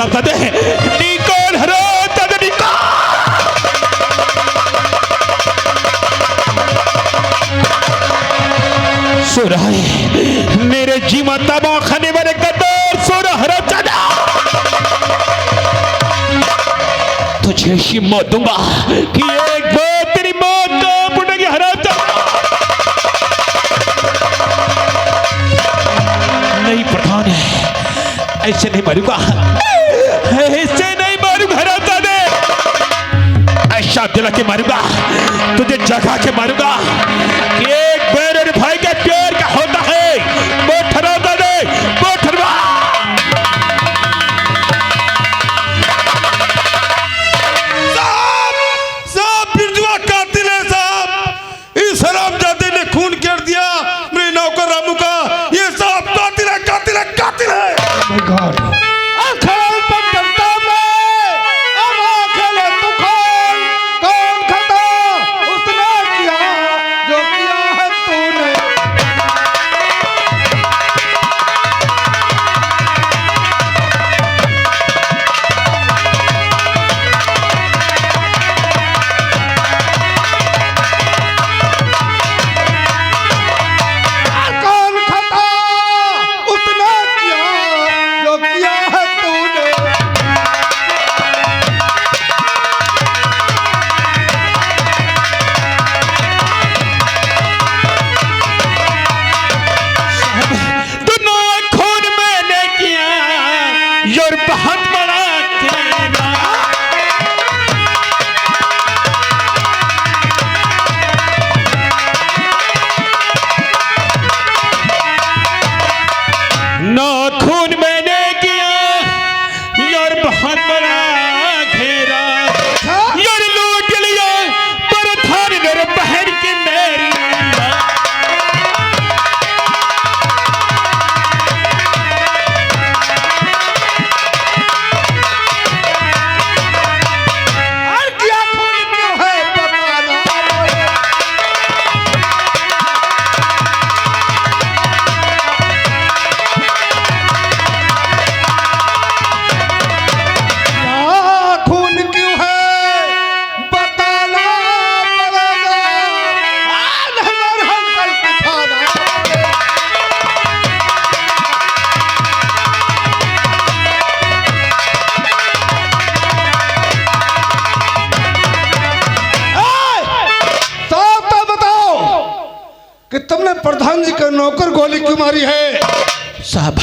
हरामजादे, निकल हरामजादे निकल। सुरा मेरे जीवन तबाह खाने वाले गद्दार, सुरा हरामजादा, तुझे ऐसी मौत दूंगा कि एक बार तेरी मौत कांप उठेगी हरामजादा। नहीं प्रधान है, ऐसे नहीं मारूंगा, ऐसे नहीं मारूंगा हरामजादे, ऐसा दिला के मारूंगा, तुझे जगा के मारूंगा कि एक मेरे भाई के प्यार का होता है। बहुत हरामजादे, बहुत हरामजादा। साहब बिरजुआ कातिल है साहब, इस हरामजादे ने खून कर दिया मेरे नौकर रामू का। ये साहब कातिल है, कातिल है, कातिल है। तुमने प्रधान जी का नौकर गोली क्यों मारी है? साहब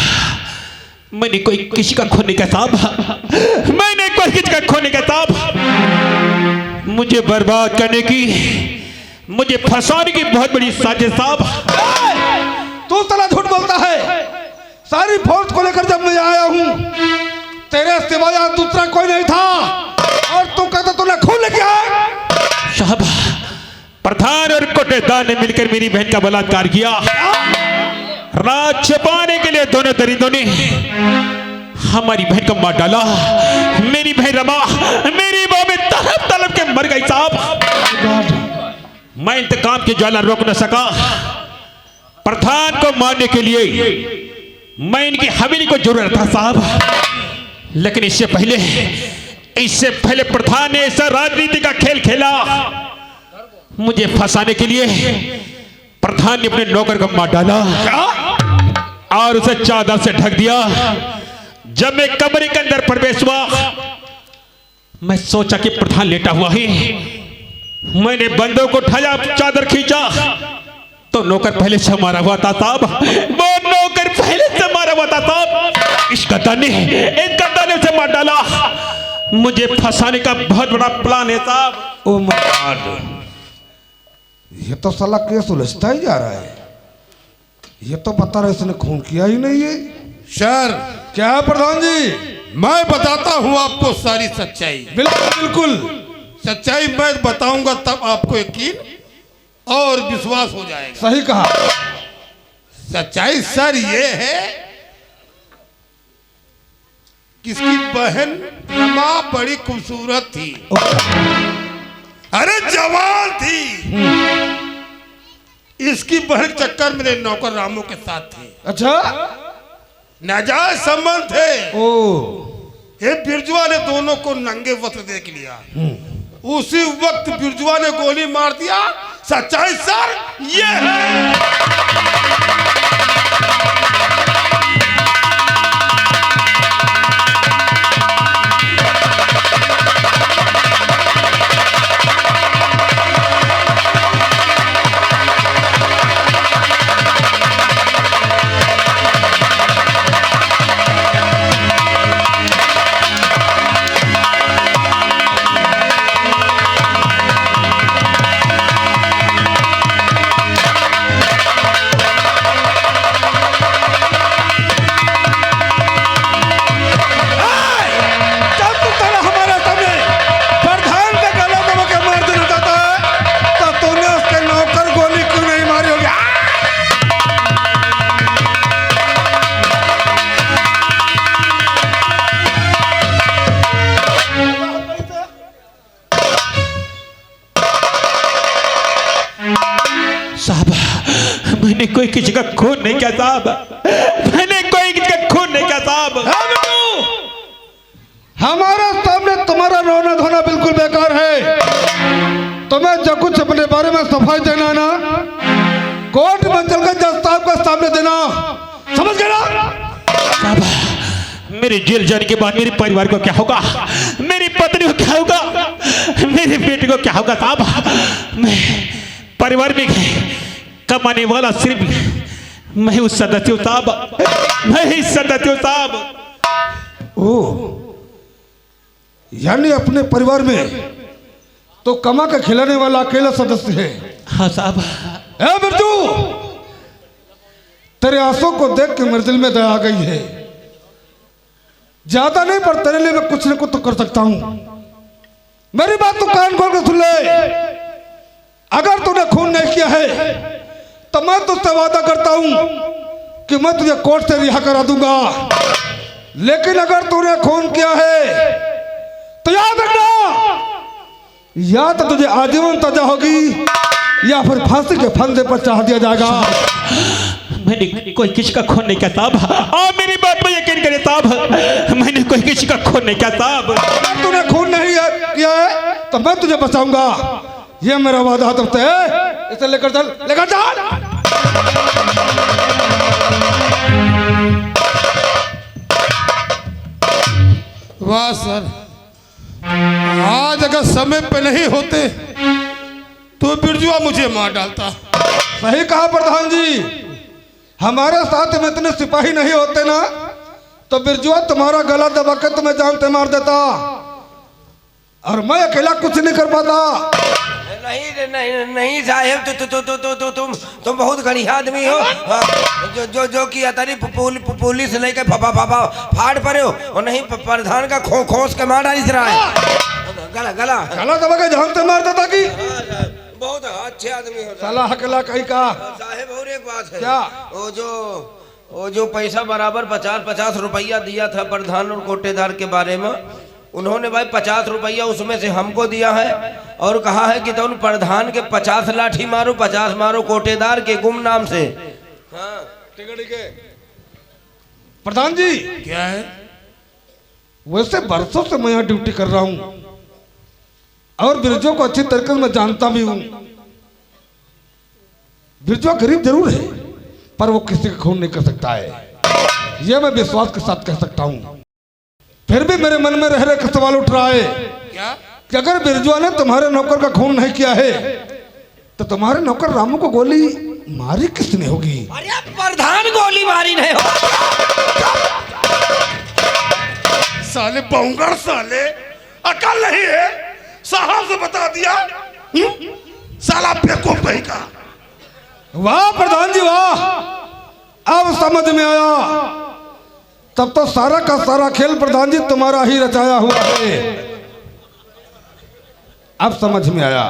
मैंने कोई किसी का खून नहीं किया साहब, मैंने कोई किसी का खून नहीं किया साहब। मुझे बर्बाद करने की, मुझे फंसाने की बहुत बड़ी साजिश साहब। तू साला झूठ बोलता है। सारी फोर्स को लेकर जब मैं आया हूँ तेरे सिवाय दूसरा कोई नहीं था और तू कहता तूने खून लेके आया। साहब प्रधान और कोटेदार ने मिलकर मेरी बहन का बलात्कार किया। रात छिपाने के लिए दोनों दरिंदों ने हमारी बहन को मार डाला। मेरी बहन रमा मेरी मां में तड़प तड़प के मर गई साहब। मैं इंतकाम की ज्वाला रोक न सका। प्रधान को मारने के लिए मैं इनकी हवेली को जरूरत था साहब, लेकिन इससे पहले प्रधान ने ऐसा राजनीति का खेल खेला। मुझे फंसाने के लिए प्रधान ने अपने नौकर को मार डाला और उसे चादर से ढक दिया। जब मैं कमरे के अंदर प्रवेश हुआ मैं सोचा कि प्रधान लेटा हुआ है। मैंने बंदों को उठाया, चादर खींचा तो नौकर पहले से मारा हुआ था साहब। वो नौकर पहले से मारा हुआ था साहब। इस गद्दार ने उसे मार डाला। मुझे फंसाने का बहुत बड़ा प्लान है साहब। ओ माय गॉड, ये तो साला केस उलझता ही जा रहा है। ये तो बता रहा इसने खून किया ही नहीं है। सर क्या है प्रधान जी? मैं बताता हूँ आपको सारी सच्चाई। बिल्कुल सच्चाई मैं बताऊंगा तब आपको यकीन और विश्वास हो जाएगा। सही कहा। सच्चाई सर ये है कि इसकी बहन रमा बड़ी खूबसूरत थी, अरे जवान थी। इसकी बहन चक्कर मेरे नौकर रामू के साथ थी। अच्छा, नाजायज संबंध थे। ओ ये बिरजुआ ने दोनों को नंगे वस्त्र देख लिया। उसी वक्त बिरजुआ ने गोली मार दिया। सच्चाई सर ये है। मैंने कोई किसी का खून नहीं किया साहब। मैंने कोई किसी का खून नहीं किया साहब। हमारे सामने तुम्हारा रोना धोना बिल्कुल बेकार है। तुम्हें जो कुछ अपने बारे में सफाई देना ना, कोर्ट में चलकर जज साहब के सामने देना, समझ गए ना? साहब, मेरे जेल जाने के बाद मेरे परिवार को क्या होगा, मेरी पत्नी को क्या होगा, मेरे बेटे को क्या होगा साहब? मैं परिवार में कमाने वाला सिर्फ मैं उस सदस्य साहब, मैं ही सदस्य साहब। ओ, यानी अपने परिवार में तो कमा के खिलाने वाला अकेला सदस्य है। हाँ साहब। ए बिरजू, तेरे आंसू को देख के मेरे दिल में दया आ गई है। ज्यादा नहीं पर तेरे लिए मैं कुछ न कुछ तो कर सकता हूं। मेरी बात तो कान खोल के सुन ले। अगर तूने खून नहीं किया है तो मैं तुझसे वादा करता हूं कि मैं तुझे कोर्ट से रिहा करा दूंगा। लेकिन अगर तूने खून किया है तो याद रखना, या तो तुझे आजीवन सजा होगी या फिर फांसी के फंदे पर चढ़ा दिया जाएगा। मैंने कोई किसी का खून नहीं किया साहब। आप मेरी बात पर यकीन करें साहब, मैंने कोई किसी का खून नहीं किया साहब। अगर तूने खून नहीं किया है तो मैं तुझे बचाऊंगा, ये मेरा वादा तुमसे है। इसे लेकर चल, लेकर चल। वाह सर, आज अगर समय पे नहीं होते तो बिरजुआ मुझे मार डालता। सही कहा प्रधान जी, हमारे साथ में इतने सिपाही नहीं होते ना तो बिरजुआ तुम्हारा गला दबा के तुम्हें जान से मार देता, और मैं अकेला कुछ नहीं कर पाता। नहीं नहीं नहीं साहेब, तुम बहुत गढ़िया आदमी हो। जो जो जो किया तारी पुलिस लेके फाड़ पड़े हो, और नहीं प्रधान का खोस के मार डाली रहा है। गला गला गला दबा के जान से मार देता कि बहुत अच्छे आदमी हो साला हकला कहीं का। साहेब और एक बात है, क्या? वो जो पैसा बराबर 50-50 रुपया दिया था प्रधान और कोटेदार के बारे में, उन्होंने भाई 50 रुपया उसमें से हमको दिया है और कहा है कि तुम प्रधान के 50 लाठी मारो, 50 मारो कोटेदार के गुम नाम से। हाँ ठीक है प्रधान जी। क्या है? वैसे बरसों से मैं यहाँ ड्यूटी कर रहा हूँ और बिरजू को अच्छी तरीके से मैं जानता भी हूँ। बिरजू गरीब जरूर है पर वो किसी का खून नहीं कर सकता है, यह मैं विश्वास के साथ कह सकता हूँ। फिर भी मेरे मन में रह रहे सवाल उठ रहा है क्या? कि अगर बिरजुआ ने तुम्हारे नौकर का खून नहीं किया है तो तुम्हारे नौकर रामू को गोली मारी किसने होगी? अरे प्रधान गोली मारी नहीं हो। साले बहुंगड़ साले, अकल नहीं है, साहब से बता दिया। साला बेवकूफ कहीं का। वाह प्रधान जी वाह, अब समझ में आया। तब तो सारा का सारा खेल प्रधान जी तुम्हारा ही रचाया हुआ है। अब समझ में आया।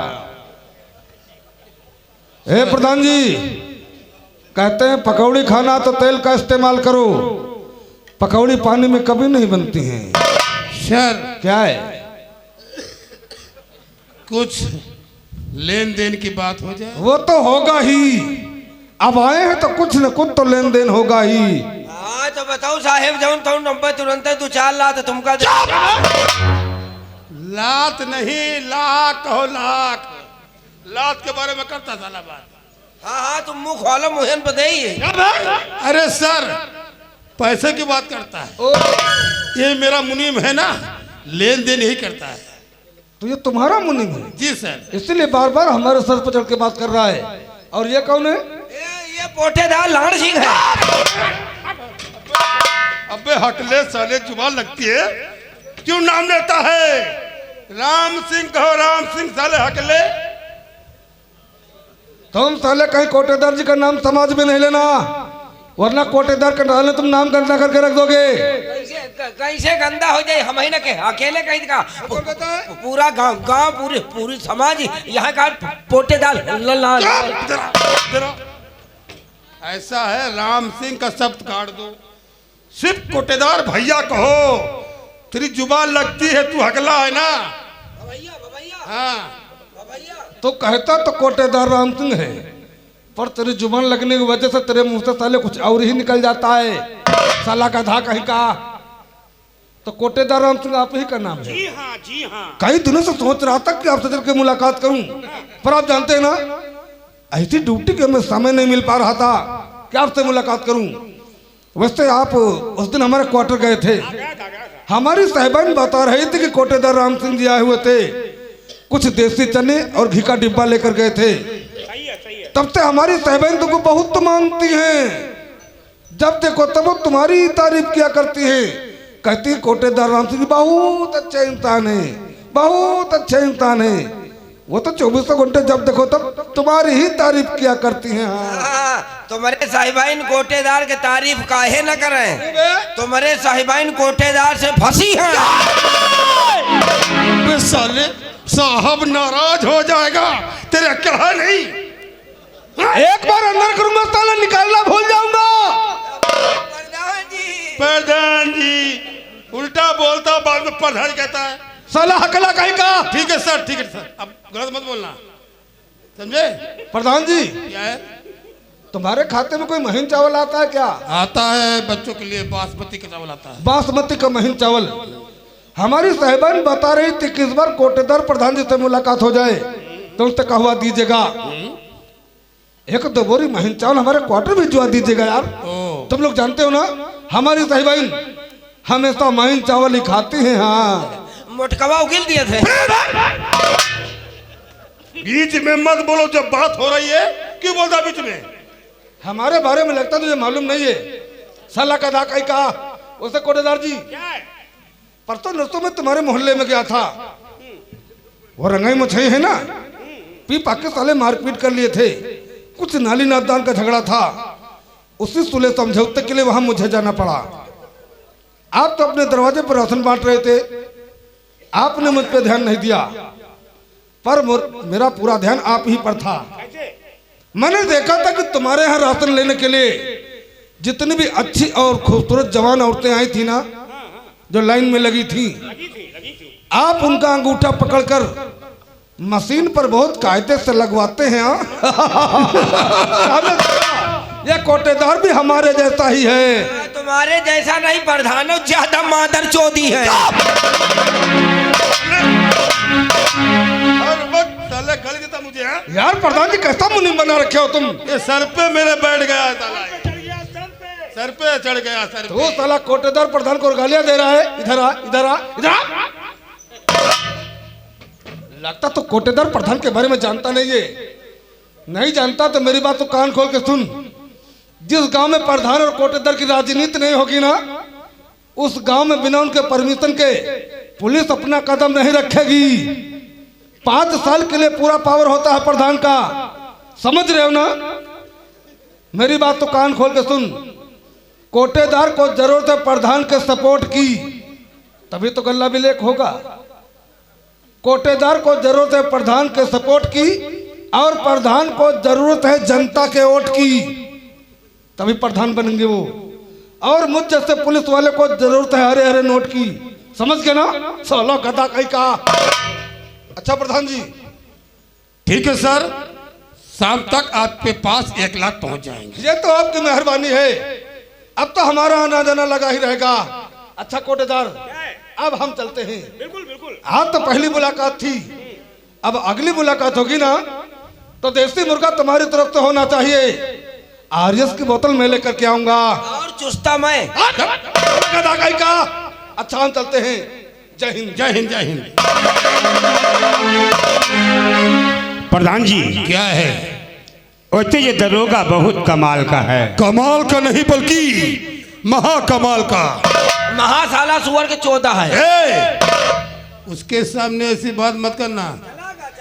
ए प्रधान जी, कहते हैं पकौड़ी खाना तो तेल का इस्तेमाल करो, पकौड़ी पानी में कभी नहीं बनती हैं। सर क्या है? कुछ लेन देन की बात हो जाए। वो तो होगा ही, अब आए हैं तो कुछ न कुछ तो लेन देन होगा ही। तो बताओ साहेब जौन तो नंबर तुरंत तू 4 लाख तुमका दे। लात नहीं लाख कहो लाख। लात के बारे में करता साला बात। हाँ तुम मुंह खोलो मुहन पे दे ही। अरे सर पैसे की बात करता है। ये मेरा मुनीम है ना, लेन देन यही करता है। तो ये तुम्हारा मुनीम है? जी सर। इसलिए बार बार हमारे सर पर चढ़ के बात कर रहा है। और ये कौन है? ये पोटेदार लाड़ सिंह है। अबे हटले साले जुबान लगती है, क्यों नाम लेता है? राम सिंह कहो राम सिंह साले हकले। तुम साले कहीं कोटेदार जी का नाम समाज में नहीं लेना, वरना कोटेदार का डालने तुम नाम गंदा करके रख दोगे। कैसे गंदा हो जाए? हम ही ना के अकेले कहीं का पूरा गांव पूरी समाज यहाँ का पोटेदार ऐसा है, राम सिंह का शब्द काट दो, सिर्फ कोटेदार भैया कहो। तेरी जुबान लगती है, तू हकला है ना। हाँ तो कहता तो कोटेदार राम सिंह है, पर तेरी जुबान लगने की वजह से तेरे मुंह से साले कुछ और ही निकल जाता है, साला का धा कहीं का। तो कोटेदार राम सिंह आप ही का नाम है? जी हाँ जी हाँ। कई दिनों से सोच रहा था कि आपसे चल के मुलाकात करूं, पर आप जानते हैं ना ऐसी ड्यूटी के हमें समय नहीं मिल पा रहा था कि आपसे मुलाकात करूं। वैसे आप उस दिन हमारे क्वार्टर गए थे, हमारी साहिबान बता रही थी कि कोटेदार राम सिंह जी आए हुए थे, कुछ देसी चने और घी का डिब्बा लेकर गए थे। तब से हमारी साहिबान तुमको बहुत मानती हैं, जब देखो तब वो तुम्हारी तारीफ किया करती है। कहती कोटेदार राम सिंह बहुत अच्छे इंसान है, बहुत अच्छे इंसान है। वो तो 24 घंटे जब देखो तब तुम्हारी ही तारीफ किया करती हैं। तुम्हारे साहिबाइन कोटेदार के तारीफ काहे न करें? तुम्हारे साहिबाइन कोटेदार से फंसी हैं। साले साहब नाराज हो जाएगा, तेरे कहा नहीं। एक बार अंदर करूंगा साला निकालना भूल जाऊंगा। प्रधान जी उल्टा बोलता, बाद में प्रधान कहता है। साला हकला कहीं का। ठीक है सर, ठीक है सर, अब गलत मत बोलना, समझे? प्रधान जी क्या है? तुम्हारे खाते में कोई महीन चावल आता है क्या? आता है, बच्चों के लिए बासमती का चावल आता है। बासमती का महीन चावल। हमारी साहिबान बता रही थी कि इस बार कोटेदार प्रधान जी से मुलाकात हो जाए तो उससे कहवा दीजिएगा, एक 2 बोरी महीन चावल हमारे क्वार्टर भिजवा दीजिएगा यार। तुम लोग जानते हो ना हमारी साहिबान हमेशा महीन चावल ही खाती हैं। हाँ मोटकवा उगिल दिए थे। बीच में मत बोलो, जब बात हो रही है क्यों बोलता बीच में? हमारे बारे में लगता तुझे मालूम नहीं है, साला का धा कहीं का। उसे कोटेदार जी परसों नरसों में तुम्हारे मोहल्ले में गया था, वो रंगाई मछली है ना, पी पाके साले मारपीट कर लिए थे, कुछ नाली नादान का झगड़ा था, उसी सुलह समझौते के लिए वहां मुझे जाना पड़ा। आप तो अपने दरवाजे पर राशन बांट रहे थे, आपने मुझ पर ध्यान नहीं दिया, पर मेरा पूरा ध्यान आप ही पर था। मैंने देखा था कि तुम्हारे यहाँ राशन लेने के लिए जितनी भी अच्छी और खूबसूरत जवान औरतें आई थी ना, जो लाइन में लगी थी, आप उनका अंगूठा पकड़कर मशीन पर बहुत कायदे से लगवाते हैं। ये कोटेदार भी हमारे जैसा ही है। तुम्हारे जैसा नहीं, प्रधानो ज्यादा मादर चोदी है। हर वक्त साले गल देता मुझे। यार प्रधान जी कैसा मुनीम बना रखे हो तुम? ये सर पे मेरे बैठ गया है साला, सर पे चढ़ गया सर पे। वो साला कोटेदार प्रधान को गालियां दे रहा है। इधर आ, इधर आ, इधर आ। लगता तो कोटेदार प्रधान के बारे में जानता नहीं है। नहीं जानता तो मेरी बात तो कान खोल के सुन। जिस गांव में प्रधान और कोटेदार की राजनीति नहीं होगी ना, उस गांव में बिना उनके परमिशन के पुलिस अपना कदम नहीं रखेगी। 5 साल के लिए पूरा पावर होता है प्रधान का, समझ रहे हो ना? मेरी बात तो कान खोल के सुन। कोटेदार को जरूरत है प्रधान के सपोर्ट की, तभी तो गल्ला विलेख होगा। कोटेदार को जरूरत है प्रधान के सपोर्ट की, और प्रधान को जरूरत है जनता के वोट की, तभी प्रधान बनेंगे वो। और मुझ जैसे पुलिस वाले को जरूरत है हरे हरे नोट की, समझ गए ना? 16 गधा कहीं का। अच्छा प्रधान जी, ठीक है सर, शाम तक आपके पास 1 लाख पहुंच जाएंगे। ये तो आपकी मेहरबानी है। अब तो हमारा आना जाना लगा ही रहेगा। अच्छा कोटेदार, अब हम चलते हैं। बिल्कुल बिल्कुल। आज तो पहली मुलाकात थी, अब अगली मुलाकात होगी ना तो देसी मुर्गा तुम्हारी तरफ से होना चाहिए। आरएस की बोतल मैं लेकर के आऊंगा और चुस्ता मैं। का। अच्छा हम चलते हैं। जय हिंद। जय हिंद जय हिंद। प्रधान जी, क्या है? वैसे ये दरोगा बहुत कमाल का है। कमाल का नहीं बल्कि महाकमाल का। महासाला सुअर के 14 है। ए, उसके सामने ऐसी बात मत करना।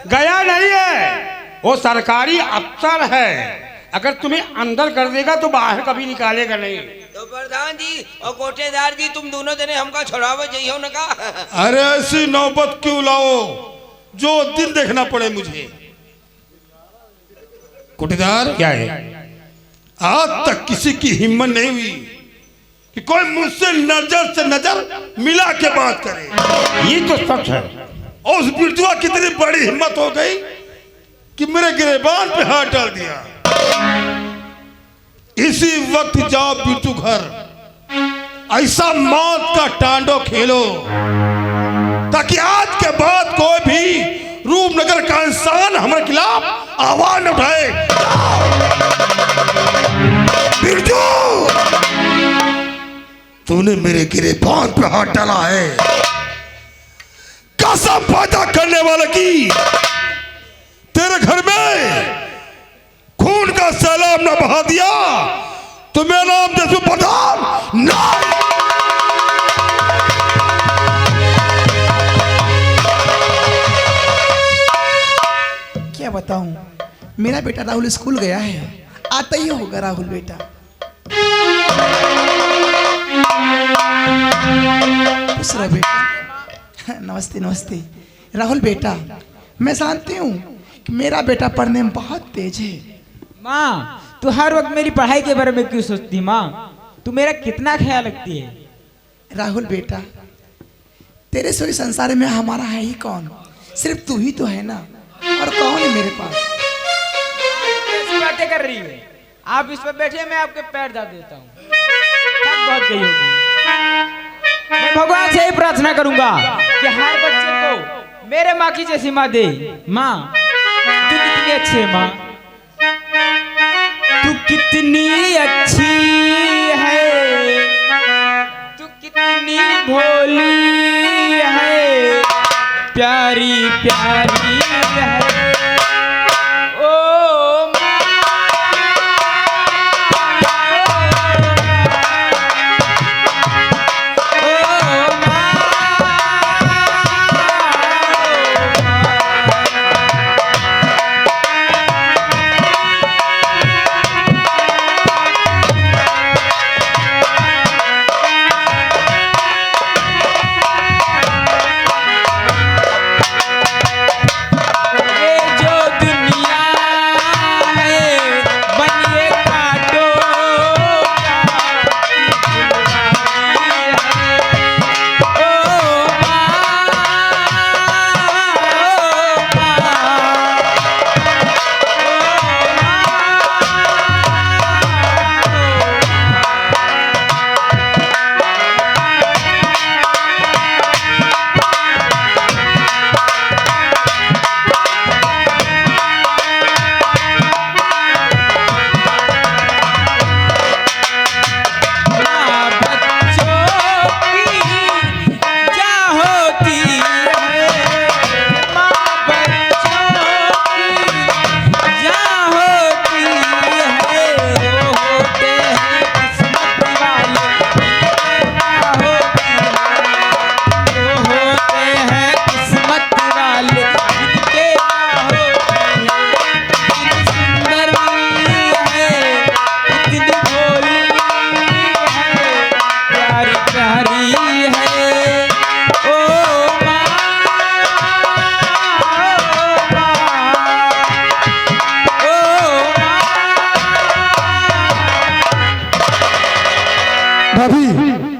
गया नहीं है, वो सरकारी अफसर है। अगर तुम्हें अंदर कर देगा तो बाहर कभी निकालेगा नहीं। तो प्रधान जी और कोटेदार जी, तुम दोनों जने हमका छोड़ावे जाइयो न का। अरे ऐसी नौबत क्यों लाओ जो दिन देखना पड़े मुझे। कोटेदार, क्या है? आज तक किसी की हिम्मत नहीं हुई कि कोई मुझसे नजर से नजर मिला के बात करे। ये तो सच है। और उस बिरजुआ कितनी बड़ी हिम्मत हो गई कि मेरे गिरेबान पे हाथ डाल दिया। इसी वक्त जाओ बिरजू घर, ऐसा मौत का टांडो खेलो ताकि आज के बाद कोई भी रूपनगर का इंसान हमारे खिलाफ आवाज न उठाए। बिरजू, तूने मेरे गिरेबान पे हाथ डाला है। कसम पैदा करने वाले की, तेरे घर में खून का सैलाब न बहा दिया तो मेरा नाम जैसे प्रधान ना। क्या बताऊं, मेरा बेटा राहुल स्कूल गया है, आता ही होगा राहुल बेटा। खुश रहो बेटा। नमस्ते नमस्ते। राहुल बेटा, मैं जानती हूँ कि मेरा बेटा पढ़ने में बहुत तेज है। माँ, तू हर वक्त मेरी पढ़ाई के बारे में क्यों सोचती? माँ, तू मेरा कितना ख्याल रखती है। राहुल बेटा, तेरे सोई संसार में हमारा है ही कौन? सिर्फ तू ही तो है ना, और कौन है मेरे पास? कैसी बातें कर रही है? आप इस पर बैठे, मैं आपके पैर दाब देता हूँ। थक बहुत गई होगी। मैं भगवान से ही प्रार्थना करूंगा कि हर बच्चे को मेरे माँ की जैसी माँ दे। माँ, तू कितनी अच्छी है माँ, तू कितनी अच्छी है, तू कितनी भोली है, प्यारी प्यारी है। ओ माँ, ओ माँ,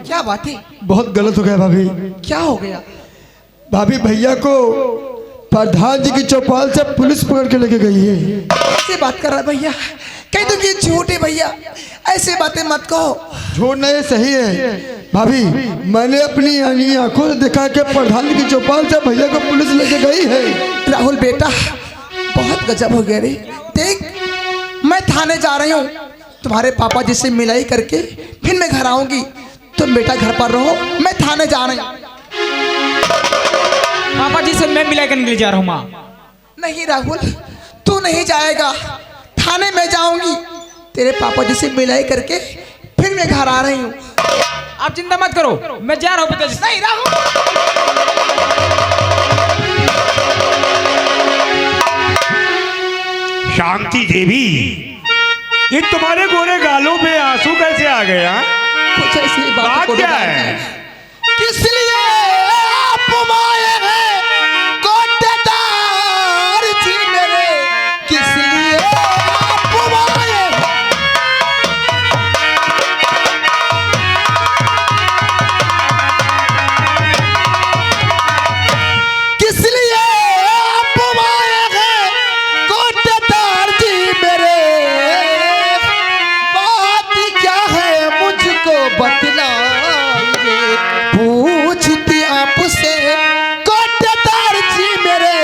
क्या बात है? बहुत गलत हो गया भाभी। क्या हो गया? भाभी भैया को प्रधान जी की चौपाल से पुलिस पकड़ के लेके गई है। कैसे बात कर रहा है भैया? कह दो कि झूठ है भैया, ऐसे बातें मत कहो। झूठ नहीं, सही है भाभी। मैंने अपनी आंखों से देखा कि प्रधान की चौपाल से भैया को पुलिस लेके गई है। राहुल बेटा बहुत गजब हो गया रे। देख मैं थाने जा रही हूँ, तुम्हारे पापा जी से मिलाई करके फिर मैं घर आऊंगी। तुम बेटा घर पर रहो, मैं थाने जा रही हूँ। पापा जी से मैं मिला करने के लिए जा रहा हूँ माँ। नहीं राहुल, तू नहीं जाएगा, थाने में जाऊंगी। तेरे पापा जी से मिलाई करके फिर मैं घर आ रही हूँ। आप चिंता मत करो, मैं जा रहा हूँ पिताजी। नहीं राहुल, शांति देवी, ये तुम्हारे गोरे गालों पे आंसू कैसे आ गए? हाँ? कुछ ऐसी बात बात क्या है? किस लिए आप आए हैं कोटेदार जी मेरे, किस लिए आप आए हैं? किस लिए आप आए हैं कोटेदार जी मेरे, बात क्या है मुझको बतलाइए। पूछती आपसे कोटेदार जी मेरे,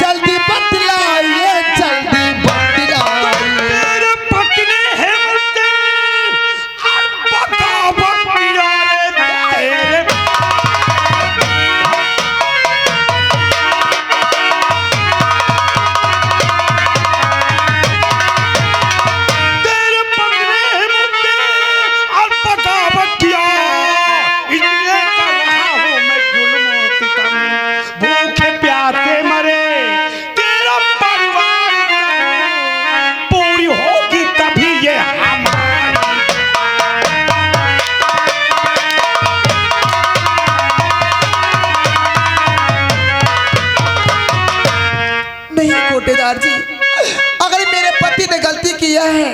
जल्दी बतलाइए, जल्दी बतलाइए। तेरे पत्नी है मुझसे और बगावत किया रे तेरे। तेरे पत्नी है मुझसे और बगावत किया, इसलिए कर रहा हूँ मैं जुल्म और सितम। भूखे प्यासे मरे तेरा परिवार, पूरी होगी तभी ये हमारी। नहीं कोटेदार जी, अगर मेरे पति ने गलती किया है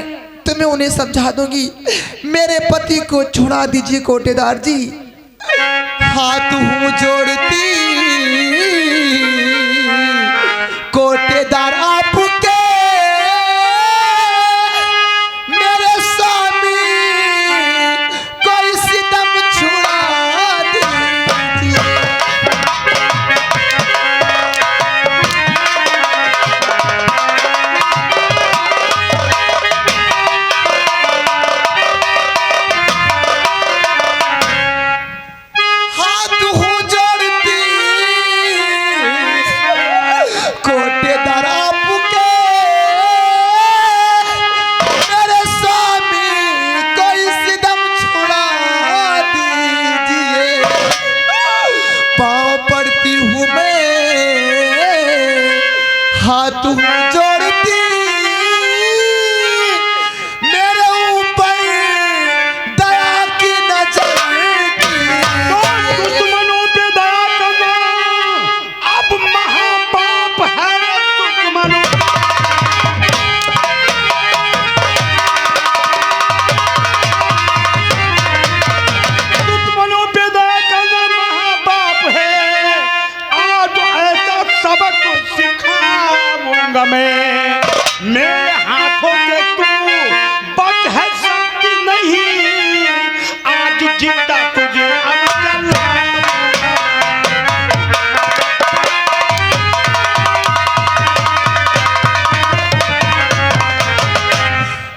तो मैं उन्हें समझा दूंगी। मेरे पति को छुड़ा दीजिए कोटेदार जी। हाथ हूँ जोड़ती कोटेदार आपके, मेरे स्वामी कोई सितम छुड़ा दीजिए। हाथ हूँ जोड़ती कोटेदार आपके, मेरे स्वामी कोई सितम छुड़ा दीजिए। पाँव पड़ती हूँ मैं, हाथ हूँ जोड़ती, मेरे ऊपर दया की नजर तो दुश्मनों पे दया करना अब महापाप है। दुश्मनों दुश्मनों पे दया करना महापाप है। आज ऐसा सबक सिखाऊंगा मैं, मेरे हाथों से तू बच है सकती नहीं। आज जिंदा तुझे अब जला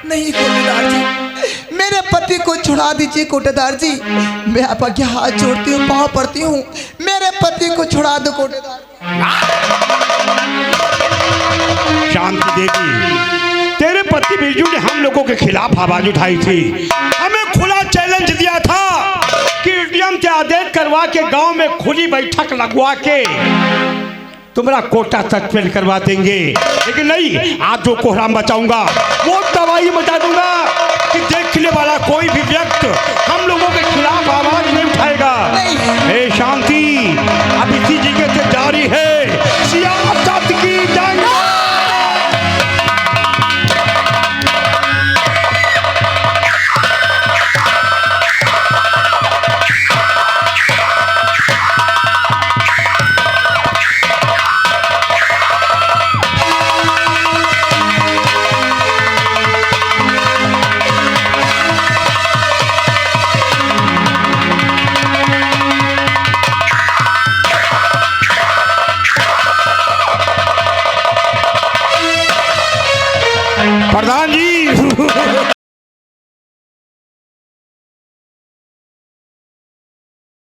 नहीं कोटेदार जी, मेरे पति को छुड़ा दीजिए कोटेदार जी। मैं आपके हाथ जोड़ती हूँ, पाँव पड़ती हूँ, मेरे पति को छुड़ा दो कोटेदार। शांति देवी, तेरे पति बिरजू ने हम लोगों के खिलाफ आवाज उठाई थी। हमें खुला चैलेंज दिया था कि एडीएम से आदेश करवा के गांव में खुली बैठक लगवा के तुम्हारा कोटा सस्पेंड करवा देंगे। लेकिन नहीं, आज जो कोहराम बचाऊंगा वो दवाई मचा दूंगा कि देखने वाला कोई भी व्यक्ति हम लोगों के खिलाफ आवाज नहीं उठाएगा। हे शांति, अब इसी जगह से जारी है सियासत की जंग। प्रधान जी